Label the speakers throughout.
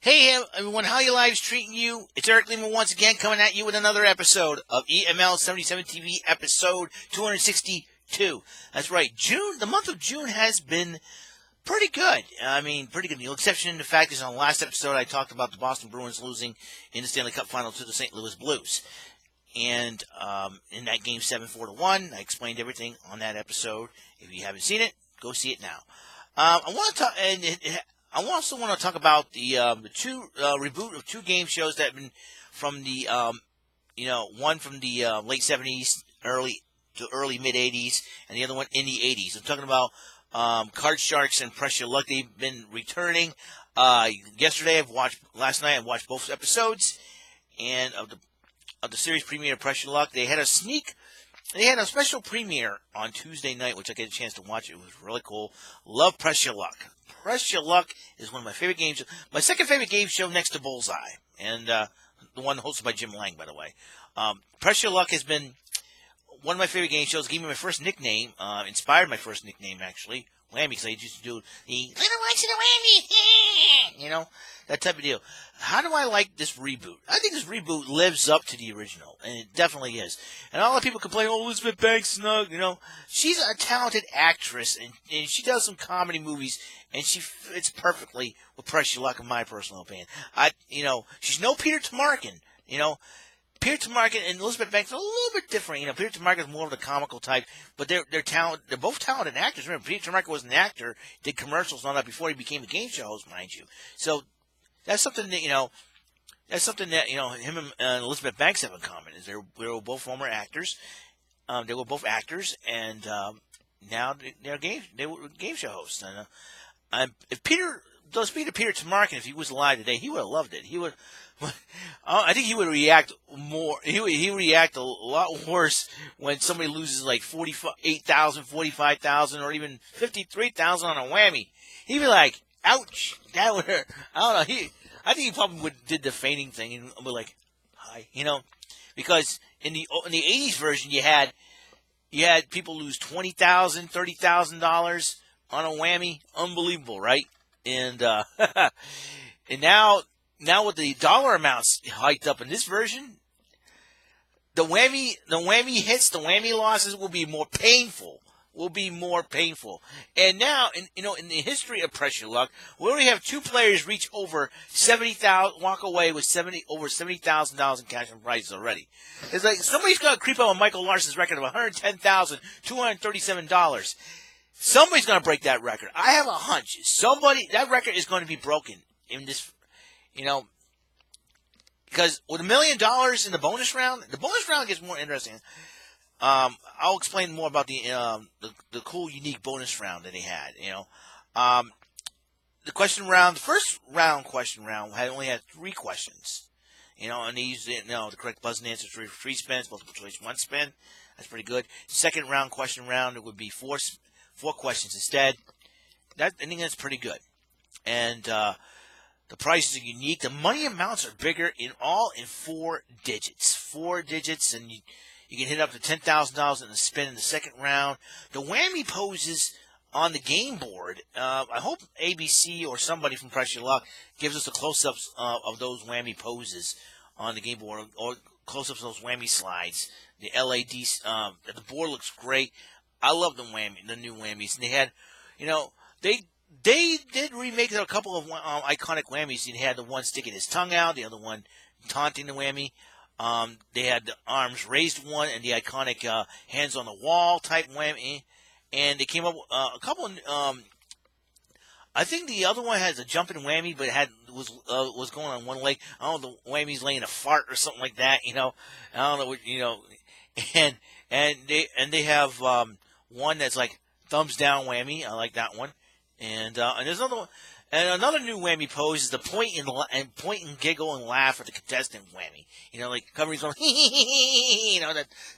Speaker 1: Hey everyone, how you lives treating you? It's Eric Lehman once again coming at you with another episode of EML77 TV episode 262. That's right, the month of June has been pretty good. Pretty good. The exception in the fact is on the last episode I talked about the Boston Bruins losing in the Stanley Cup Final to the St. Louis Blues. And in that game 7-4-1, I explained everything on that episode. If you haven't seen it, go see it now. I want to talk, I also want to talk about the two reboot of two game shows that have been from the one from the late 70s, early mid 80s, and the other one in the 80s. I'm talking about Card Sharks and Press Your Luck. They've been returning. Last night I watched both episodes, and of the series premiere of Press Your Luck. They had a special premiere on Tuesday night, which I get a chance to watch. It was really cool. Love Press Your Luck. Press Your Luck is one of my favorite games. My second favorite game show next to Bullseye, and the one hosted by Jim Lang, by the way. Press Your Luck has been one of my favorite game shows. Gave me my first nickname, inspired my first nickname, actually, Whammy, because I used to do the little ones in the whammy, that type of deal. How do I like this reboot? I think this reboot lives up to the original, and it definitely is. And all the people complain, Elizabeth Banks, she's a talented actress, and she does some comedy movies, and she fits perfectly with Press Your Luck, in my personal opinion. She's no Peter Tomarken, Peter Tomarken and Elizabeth Banks are a little bit different. Peter Tomarken is more of the comical type, but they're both talented actors. Remember, Peter Tomarken was an actor, did commercials and all that before he became a game show host, mind you. So that's something that him and Elizabeth Banks have in common, is they were both former actors. They were both actors, and now they were game show hosts. And if Peter Tomarken, if he was alive today, he would have loved it. He would. I think he would react more. He would react a lot worse when somebody loses like 48,000, 45,000, or even 53,000 on a whammy. He'd be like, "Ouch, that would hurt." I don't know. I think he probably did the fainting thing and be like, "Hi," because in the 80s version you had people lose $20,000, $30,000 on a whammy. Unbelievable, right? And and now with the dollar amounts hiked up in this version, the whammy hits, the whammy losses will be more painful. And now, in the history of Press Your Luck, we already have two players reach over walk away with over $70,000 in cash and prizes already. It's like somebody's got to creep up on Michael Larson's record of $110,237. Somebody's going to break that record. I have a hunch. That record is going to be broken in this. Because with $1 million in the bonus round gets more interesting. I'll explain more about the cool, unique bonus round that they had. The first question round only had 3 questions. And they used the correct buzzer answers for 3 spins, multiple choice 1 spin. That's pretty good. Second question round, it would be 4 questions instead. I think that's pretty good. And the prices are unique. The money amounts are bigger in 4 digits. 4 digits, and you can hit up to $10,000 in the spin in the second round. The whammy poses on the game board. I hope ABC or somebody from Press Your Luck gives us the close-ups of those whammy poses on the game board, or close-ups of those whammy slides. The LADs, the board looks great. I love the new whammies. And they had, They did remake a couple of iconic whammies. You had the one sticking his tongue out, the other one taunting the whammy. They had the arms raised one and the iconic hands on the wall type whammy. And they came up with a couple. I think the other one has a jumping whammy, but was going on one leg. I don't know, the whammy's laying a fart or something like that. I don't know what And they have one that's like thumbs down whammy. I like that one. And there's another one, and another new whammy pose is the point and giggle and laugh at the contestant whammy. Like covering some,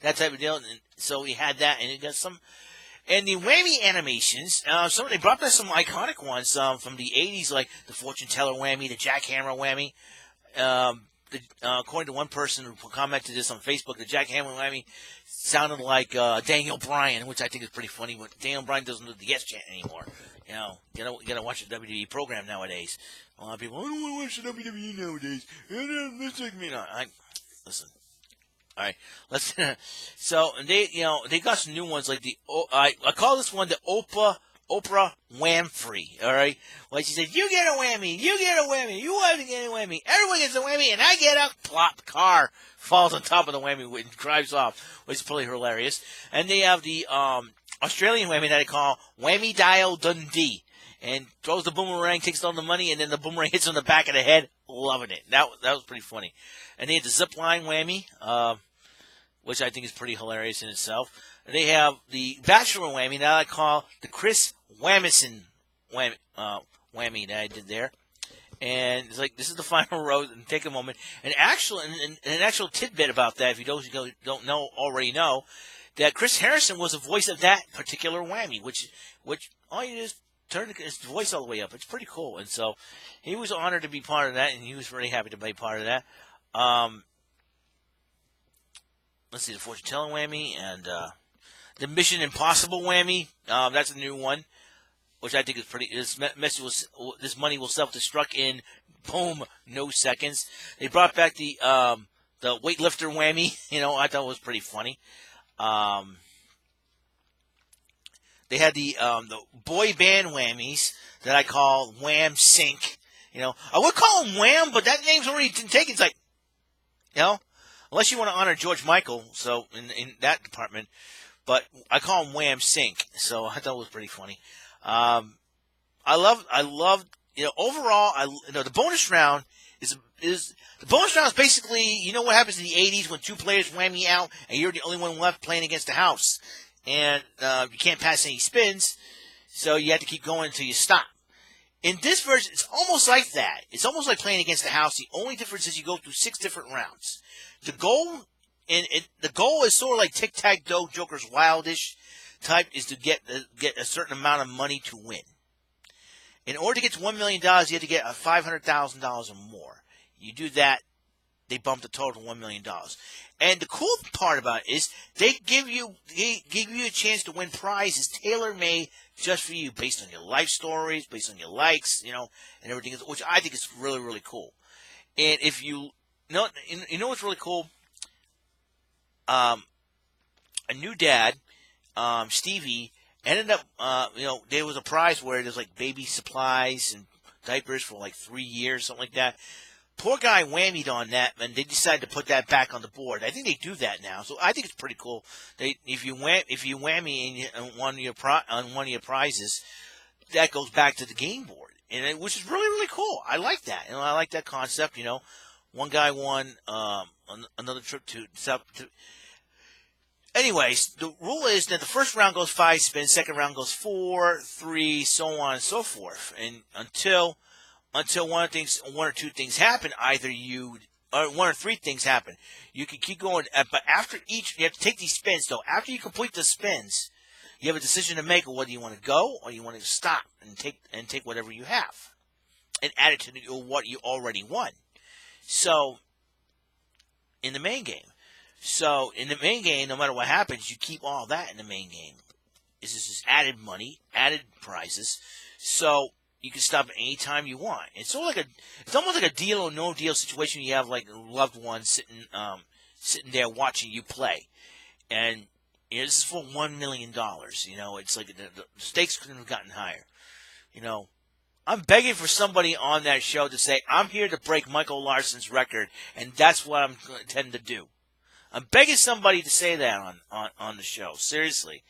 Speaker 1: that type of deal. And so we had that, and it got some. And the whammy animations, they brought back some iconic ones from the 80s, like the fortune teller whammy, the jackhammer whammy. According to one person who commented this on Facebook, the jackhammer whammy sounded like Daniel Bryan, which I think is pretty funny. But Daniel Bryan doesn't do the yes chant anymore. gotta watch the WWE program nowadays. A lot of people, I don't want to watch the WWE nowadays. Listen. All right, let's. So they got some new ones like I call this one the Oprah Whamfree. All right, like she said, you get a whammy, you get a whammy, you want to get a whammy, everyone gets a whammy, and I get a plop. Car falls on top of the whammy and drives off, which is pretty hilarious. And they have the Australian whammy that I call Whammy Dial Dundee, and throws the boomerang, takes all the money, and then the boomerang hits on the back of the head. Loving it. That was pretty funny. And they had the zip line whammy, which I think is pretty hilarious in itself. And they have the Bachelor whammy that I call the Chris Whamison whammy that I did there. And it's like, this is the final rose, and take a moment. And an actual tidbit about that, if you don't already know, that Chris Harrison was the voice of that particular whammy, which all you do is turn his voice all the way up. It's pretty cool. And so he was honored to be part of that, and he was really happy to be part of that. Let's see, the fortune telling whammy and the Mission Impossible whammy. That's a new one, which I think is pretty. This money will self-destruct in boom, no seconds. They brought back the weightlifter whammy. I thought it was pretty funny. They had the boy band whammies that I call Wham Sync. I would call them Wham, but that name's already taken. It's like, unless you want to honor George Michael, so in that department. But I call them Wham Sync, so I thought it was pretty funny. I love. Overall, the bonus round is basically, what happens in the 80s when two players whammy out and you're the only one left playing against the house. And you can't pass any spins, so you have to keep going until you stop. In this version, it's almost like that. It's almost like playing against the house. The only difference is you go through 6 different rounds. The goal is sort of like tic-tac-toe, Joker's Wildish type, is to get a certain amount of money to win. In order to get to $1 million, you have to get $500,000 or more. You do that, they bump the total to $1 million. And the cool part about it is they give you a chance to win prizes tailor-made just for you, based on your life stories, based on your likes, and everything, which I think is really, really cool. And if you know what's really cool? A new dad, Stevie, ended up, there was a prize where there's like baby supplies and diapers for like 3 years, something like that. Poor guy whammied on that, and they decided to put that back on the board. I think they do that now, so I think it's pretty cool. If you whammy on one of your prizes, that goes back to the game board, which is really, really cool. I like that. I like that concept. One guy won another trip to South. Anyways, the rule is that the first round goes 5 spins, second round goes 4, 3, so on and so forth, and until one or two things happen, one or three things happen. You can keep going, but after each, you have to take these spins. So after you complete the spins, you have a decision to make of whether you want to go or you want to stop and take whatever you have and add it to what you already won. So in the main game, no matter what happens, you keep all that in the main game. This is just added money, added prizes. So you can stop at any time you want. It's almost like a deal or no deal situation. You have like a loved one sitting there watching you play, and this is for $1 million. It's like the stakes couldn't have gotten higher. I'm begging for somebody on that show to say, I'm here to break Michael Larson's record, and that's what I'm going to intend to do. I'm begging somebody to say that on the show. Seriously.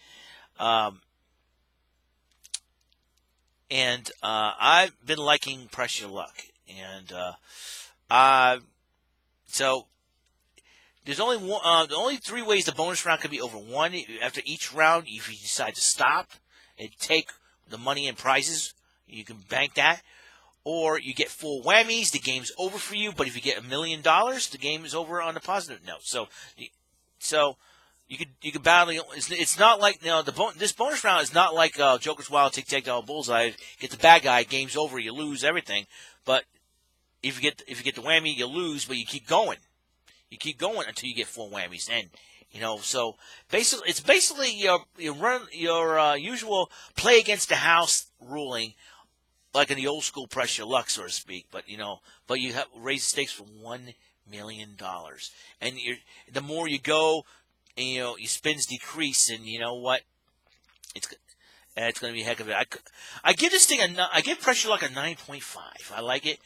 Speaker 1: And I've been liking Press Your Luck. And so there's only 3 ways the bonus round can be over. One, after each round, if you decide to stop and take the money and prizes, you can bank that. Or you get full whammies, the game's over for you. But if you get $1 million, the game is over on a positive note. So you could battle. It's not like this bonus round is not like Joker's Wild Tic-Tac-Toe Bullseye. Get the bad guy, game's over, you lose everything. But if you get the whammy, you lose, but you keep going. You keep going until you get full whammies, and So basically, it's basically your usual play against the house ruling, like in the old school press your luck, so to speak. But you have raise the stakes for $1 million, and the more you go, and, your spins decrease, and you know what, it's going to be a heck of it. I give this thing I give pressure luck a 9.5. I like it.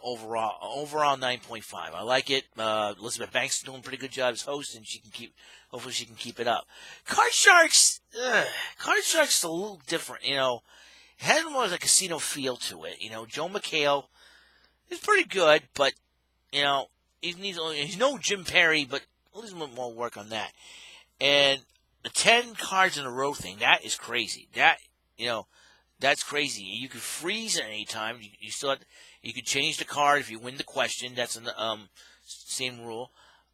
Speaker 1: Overall 9.5. I like it. Elizabeth Banks is doing a pretty good job as host, and hopefully she can keep it up. Card Sharks is a little different. It has more like a casino feel to it. Joe McHale is pretty good, but he's no Jim Perry, but a little bit more work on that. And the 10 cards in a row thing, that is crazy. That's crazy. You could freeze at any time. You could change the card if you win the question. That's in the same rule.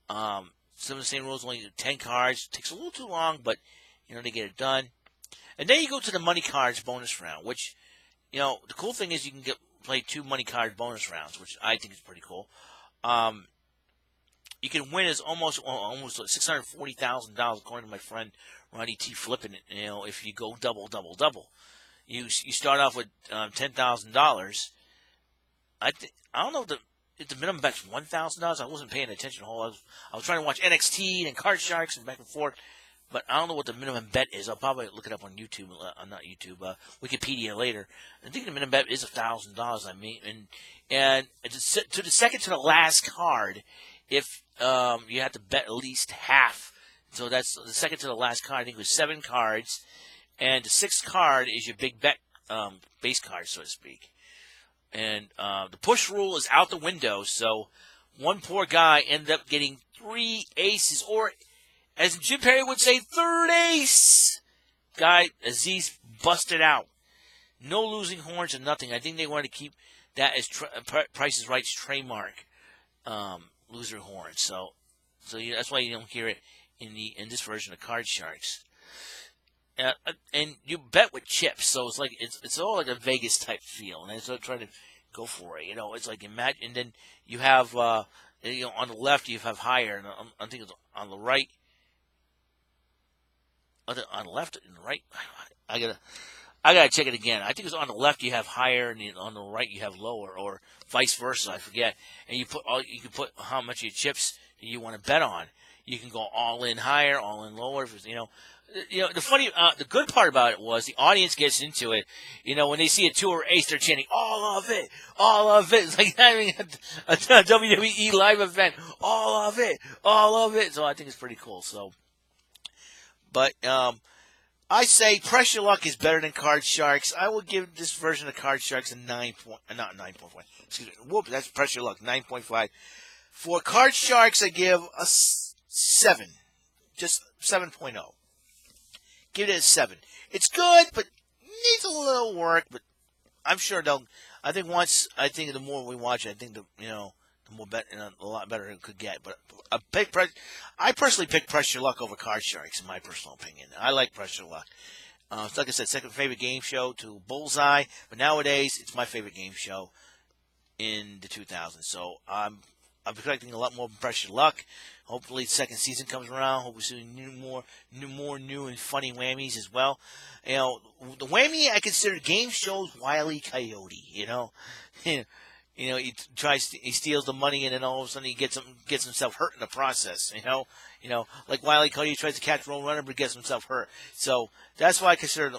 Speaker 1: Some of the same rules, only 10 cards. It takes a little too long, but they get it done. And then you go to the money cards bonus round, which the cool thing is you can play 2 money card bonus rounds, which I think is pretty cool. You can win as almost $640,000, according to my friend Ronnie T. Flippin' it. If you go double. You start off with $10,000. I don't know if the minimum bet's $1,000. I wasn't paying attention. I was trying to watch NXT and Card Sharks and back and forth, but I don't know what the minimum bet is. I'll probably look it up on YouTube. Not YouTube. Wikipedia later. I think the minimum bet is $1,000. And to the second to the last card, if you have to bet at least half. So that's the second to the last card. I think it was 7 cards, and the 6th card is your big bet base card, so to speak. And the push rule is out the window, so one poor guy ended up getting 3 aces, or as Jim Perry would say, third ace. Guy, Aziz, busted out. No losing horns or nothing. I think they wanted to keep that as Price is Right's trademark, loser horns. So that's why you don't hear it in this version of Card Sharks. And you bet with chips, so it's like it's all like a Vegas type feel, and so trying to go for it. It's like imagine, and then you have on the left you have higher, and I think it's on the right. On the left and the right, I gotta check it again. I think it's on the left you have higher, and on the right you have lower, or vice versa. I forget. And you can put how much of your chips you want to bet on. You can go all in higher, all in lower. The good part about it was the audience gets into it. When they see a 2 or ace, they're chanting all of it, all of it. It's like having a WWE live event, all of it, all of it. So I think it's pretty cool. But I say Pressure Luck is better than Card Sharks. I will give this version of Card Sharks a not 9.5. Excuse me. Whoop, that's Pressure Luck, 9.5. For Card Sharks, I give a 7, just 7.0. Give it a 7. It's good, but needs a little work. But I'm sure I think the more we watch it, I think the more a lot better it could get. But I personally pick Pressure Luck over Card Sharks in my personal opinion. I like Pressure Luck. It's like I said, second favorite game show to Bullseye, but nowadays it's my favorite game show in the 2000s. So I'm expecting a lot more Pressure Luck. Hopefully, the second season comes around. Hopefully, see more new and funny whammies as well. The whammy I consider game shows Wile E. Coyote. He steals the money, and then all of a sudden he gets himself hurt in the process. Like Wile E. Coyote tries to catch Road Runner, but gets himself hurt. So that's why I consider the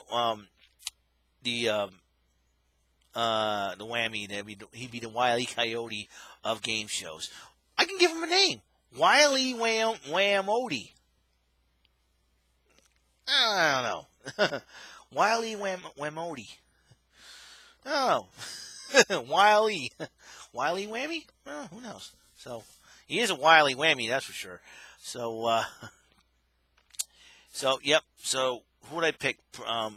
Speaker 1: whammy. He'd be the Wile E. Coyote of game shows. I can give him a name. Wile E. Wham-Odie. I don't know. Wile E. Wham-Odie. Oh. Wile E. Wile E. Whammy? Well, who knows? So, he is a Wile E. Whammy, that's for sure. So, yep. So, who would I pick? So,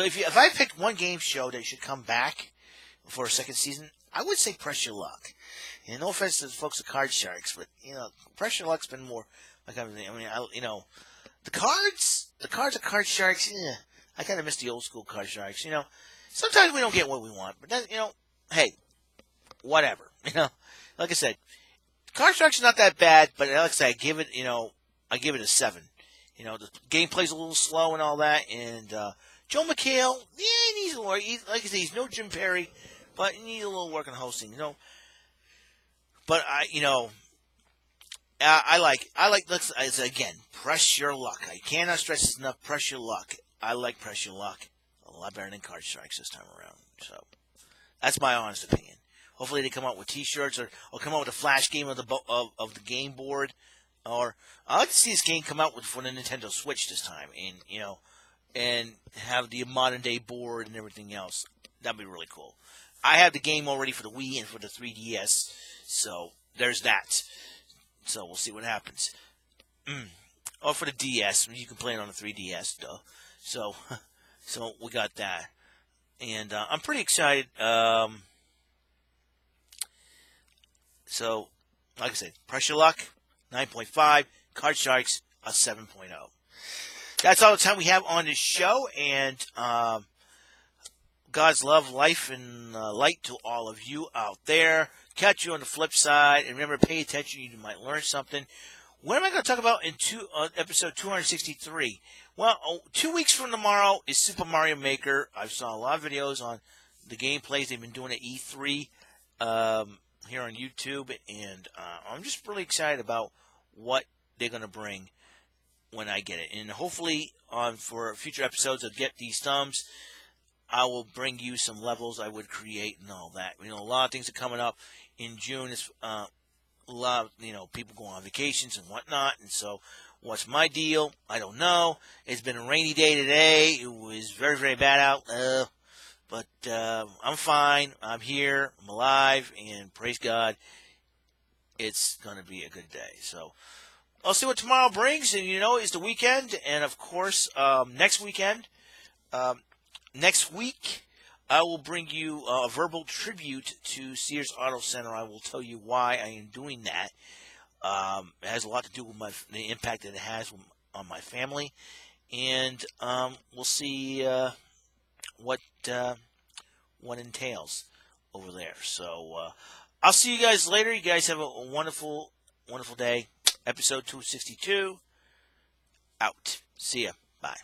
Speaker 1: if I picked one game show that should come back for a second season, I would say Pressure Luck. And no offense to the folks at Card Sharks, but Pressure Luck's been more like the cards of Card Sharks. I kind of miss the old school Card Sharks. Sometimes we don't get what we want, but that, hey, whatever. Like I said, Card Sharks is not that bad, but like I said, I give it, I give it a 7. You know, the gameplay's a little slow and all that, and Joe McHale, yeah, he needs a little work. Like I said, he's no Jim Perry, but he needs a little work on hosting, you know. But I like. Let's again, press your luck. I cannot stress this enough. Press your luck. I like press your luck a lot better than card strikes this time around. So that's my honest opinion. Hopefully they come out with T-shirts or come out with a flash game of the game board. Or I'd like to see this game come out for the Nintendo Switch this time, and and have the modern day board and everything else. That'd be really cool. I have the game already for the Wii and for the 3DS, so there's that. So we'll see what happens. Oh, for the DS, you can play it on the 3DS, though. So we got that, and I'm pretty excited. So, like I said, press your luck. 9.5, Card Sharks, a 7.0. That's all the time we have on this show, and God's love, life, and light to all of you out there. Catch you on the flip side, and remember, pay attention, you might learn something. What am I going to talk about in episode 263? Well, 2 weeks from tomorrow is Super Mario Maker. I saw a lot of videos on the gameplays they've been doing at E3 here on YouTube, and I'm just really excited about what they're going to bring when I get it. And hopefully, for future episodes of Get These Thumbs, I will bring you some levels I would create and all that. You know, a lot of things are coming up in June. It's a lot of, people go on vacations and whatnot. And so, what's my deal? I don't know. It's been a rainy day today. It was very, very bad out. But I'm fine. I'm here. I'm alive. And praise God, it's going to be a good day. So I'll see what tomorrow brings. And, it's the weekend. And, of course, next week, I will bring you a verbal tribute to Sears Auto Center. I will tell you why I am doing that. It has a lot to do with the impact that it has on my family. And we'll see what entails over there. So I'll see you guys later. You guys have a wonderful, wonderful day. Episode 262 out. See ya. Bye.